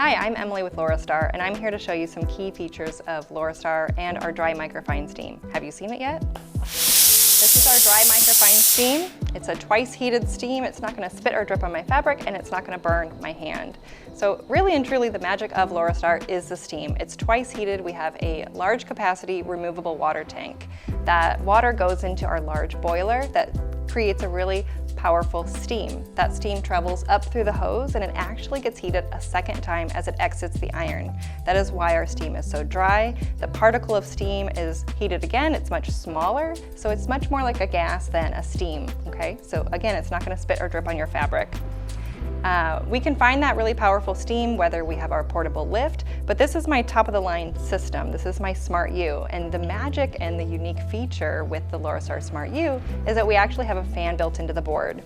Hi, I'm Emily with Laurastar, and I'm here to show you some key features of Laurastar and our Dry Microfine Steam. Have you seen it yet? This is our Dry Microfine Steam. It's a twice heated steam. It's not going to spit or drip on my fabric, and it's not going to burn my hand. So really and truly, the magic of Laurastar is the steam. It's twice heated. We have a large capacity removable water tank. That water goes into our large boiler that creates a really powerful steam. That steam travels up through the hose and it actually gets heated a second time as it exits the iron. That is why our steam is so dry. The particle of steam is heated again. It's much smaller, so it's much more like a gas than a steam, okay? So again, it's not gonna spit or drip on your fabric. We can find that really powerful steam whether we have our portable lift, but this is my top of the line system. This is my Smart U, and the magic and the unique feature with the Laurastar Smart U is that we actually have a fan built into the board.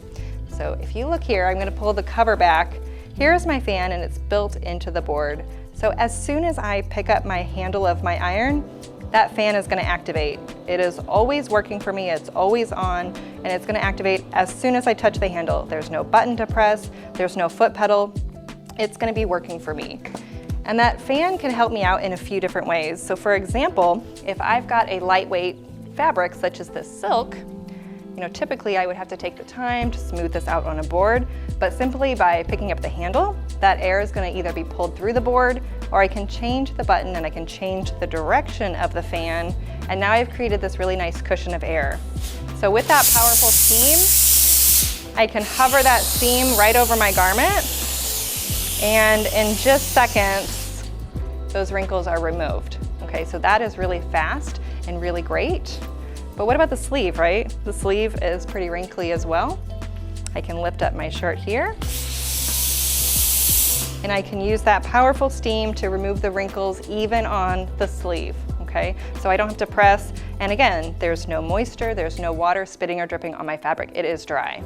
So if you look here, I'm going to pull the cover back. Here's my fan and it's built into the board. So as soon as I pick up my handle of my iron, that fan is going to activate. It is always working for me, it's always on, and it's going to activate as soon as I touch the handle. There's no button to press, there's no foot pedal. It's going to be working for me. And that fan can help me out in a few different ways. So for example, if I've got a lightweight fabric such as this silk, typically I would have to take the time to smooth this out on a board, but simply by picking up the handle, that air is going to either be pulled through the board, or I can change the button and I can change the direction of the fan, and now I've created this really nice cushion of air. So with that powerful steam, I can hover that steam right over my garment, and in just seconds, those wrinkles are removed. Okay, so that is really fast and really great. But what about the sleeve, right? The sleeve is pretty wrinkly as well. I can lift up my shirt here, and I can use that powerful steam to remove the wrinkles even on the sleeve, okay? So I don't have to press, and again, there's no moisture, there's no water spitting or dripping on my fabric. It is dry.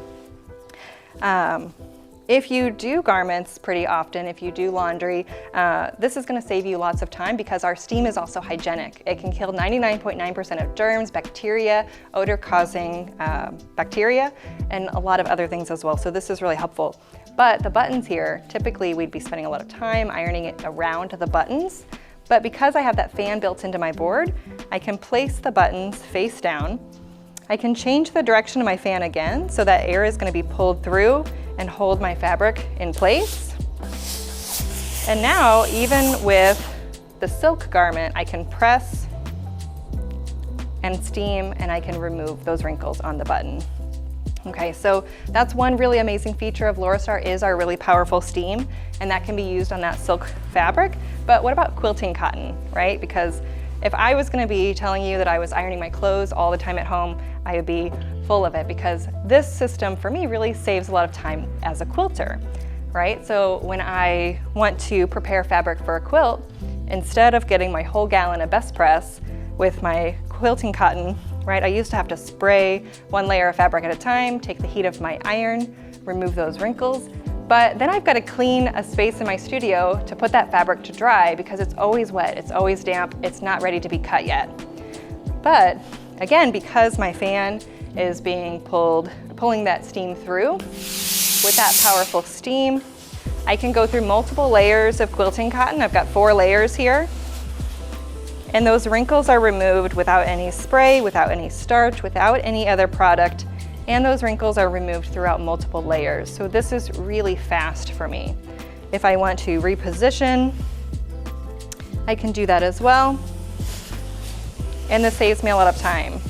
If you do garments pretty often, if you do laundry, this is going to save you lots of time because our steam is also hygienic. It can kill 99.9% of germs, bacteria, odor-causing bacteria, and a lot of other things as well. So this is really helpful. But the buttons here, typically we'd be spending a lot of time ironing it around the buttons. But because I have that fan built into my board, I can place the buttons face down. I can change the direction of my fan again, so that air is going to be pulled through and hold my fabric in place. And now, even with the silk garment, I can press and steam, and I can remove those wrinkles on the button. Okay, so that's one really amazing feature of Laurastar is our really powerful steam, and that can be used on that silk fabric. But what about quilting cotton, right? Because if I was going to be telling you that I was ironing my clothes all the time at home, I would be full of it, because this system for me really saves a lot of time as a quilter, right? So when I want to prepare fabric for a quilt, instead of getting my whole gallon of best press with my quilting cotton, right, I used to have to spray one layer of fabric at a time, take the heat of my iron, remove those wrinkles. But then I've got to clean a space in my studio to put that fabric to dry because it's always wet, it's always damp, it's not ready to be cut yet. But again, because my fan is being pulling that steam through, with that powerful steam, I can go through multiple layers of quilting cotton. I've got 4 layers here. And those wrinkles are removed without any spray, without any starch, without any other product. And those wrinkles are removed throughout multiple layers. So this is really fast for me. If I want to reposition, I can do that as well. And this saves me a lot of time.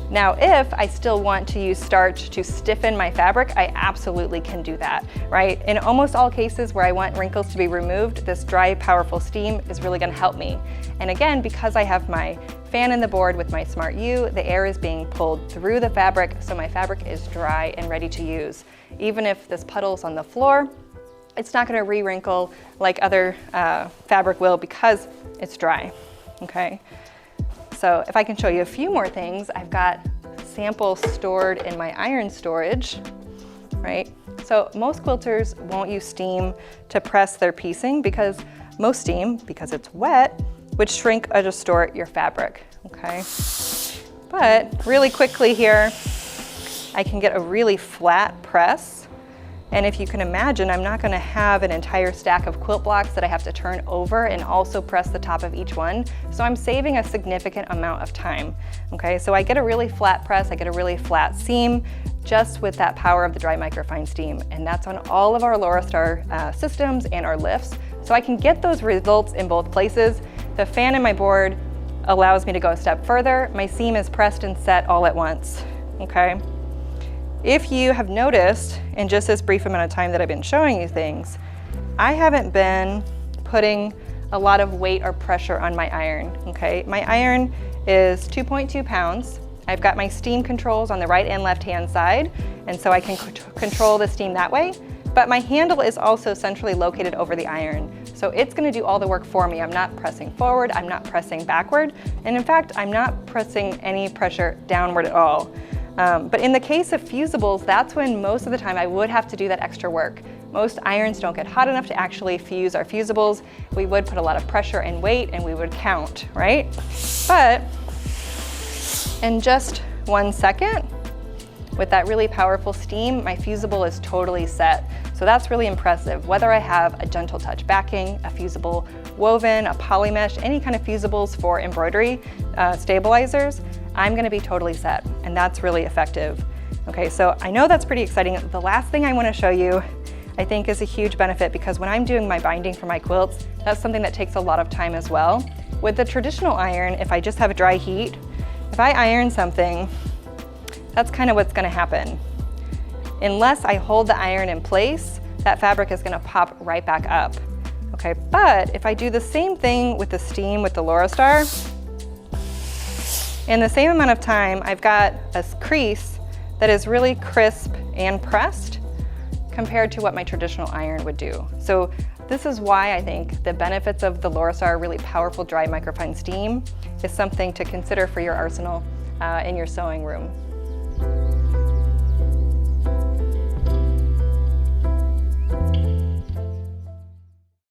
Now, if I still want to use starch to stiffen my fabric, I absolutely can do that, right? In almost all cases where I want wrinkles to be removed, this dry, powerful steam is really gonna help me. And again, because I have my fan in the board with my Smart U, the air is being pulled through the fabric, so my fabric is dry and ready to use. Even if this puddle's on the floor, it's not gonna re-wrinkle like other fabric will because it's dry, okay? So if I can show you a few more things, I've got samples stored in my iron storage, right? So most quilters won't use steam to press their piecing because most steam, because it's wet, would shrink or distort your fabric, okay? But really quickly here, I can get a really flat press And if you can imagine, I'm not gonna have an entire stack of quilt blocks that I have to turn over and also press the top of each one. So I'm saving a significant amount of time, okay? So I get a really flat press, I get a really flat seam, just with that power of the Dry Microfine Steam. And that's on all of our Laurastar systems and our lifts. So I can get those results in both places. The fan in my board allows me to go a step further. My seam is pressed and set all at once, okay? If you have noticed in just this brief amount of time that I've been showing you things, I haven't been putting a lot of weight or pressure on my iron, okay? My iron is 2.2 pounds. I've got my steam controls on the right and left hand side, and so I can control the steam that way, but my handle is also centrally located over the iron. So it's gonna do all the work for me. I'm not pressing forward, I'm not pressing backward, and in fact, I'm not pressing any pressure downward at all. But in the case of fusibles, that's when most of the time I would have to do that extra work. Most irons don't get hot enough to actually fuse our fusibles. We would put a lot of pressure and weight and we would count, right? But in just 1 second, with that really powerful steam, my fusible is totally set. So that's really impressive. Whether I have a gentle touch backing, a fusible woven, a poly mesh, any kind of fusibles for embroidery stabilizers, I'm gonna be totally set, and that's really effective. Okay, so I know that's pretty exciting. The last thing I wanna show you, I think is a huge benefit, because when I'm doing my binding for my quilts, that's something that takes a lot of time as well. With the traditional iron, if I just have a dry heat, if I iron something, that's kind of what's gonna happen. Unless I hold the iron in place, that fabric is gonna pop right back up. Okay, but if I do the same thing with the steam with the Laurastar, in the same amount of time, I've got a crease that is really crisp and pressed compared to what my traditional iron would do. So this is why I think the benefits of the Laurastar really powerful Dry Microfine Steam is something to consider for your arsenal in your sewing room.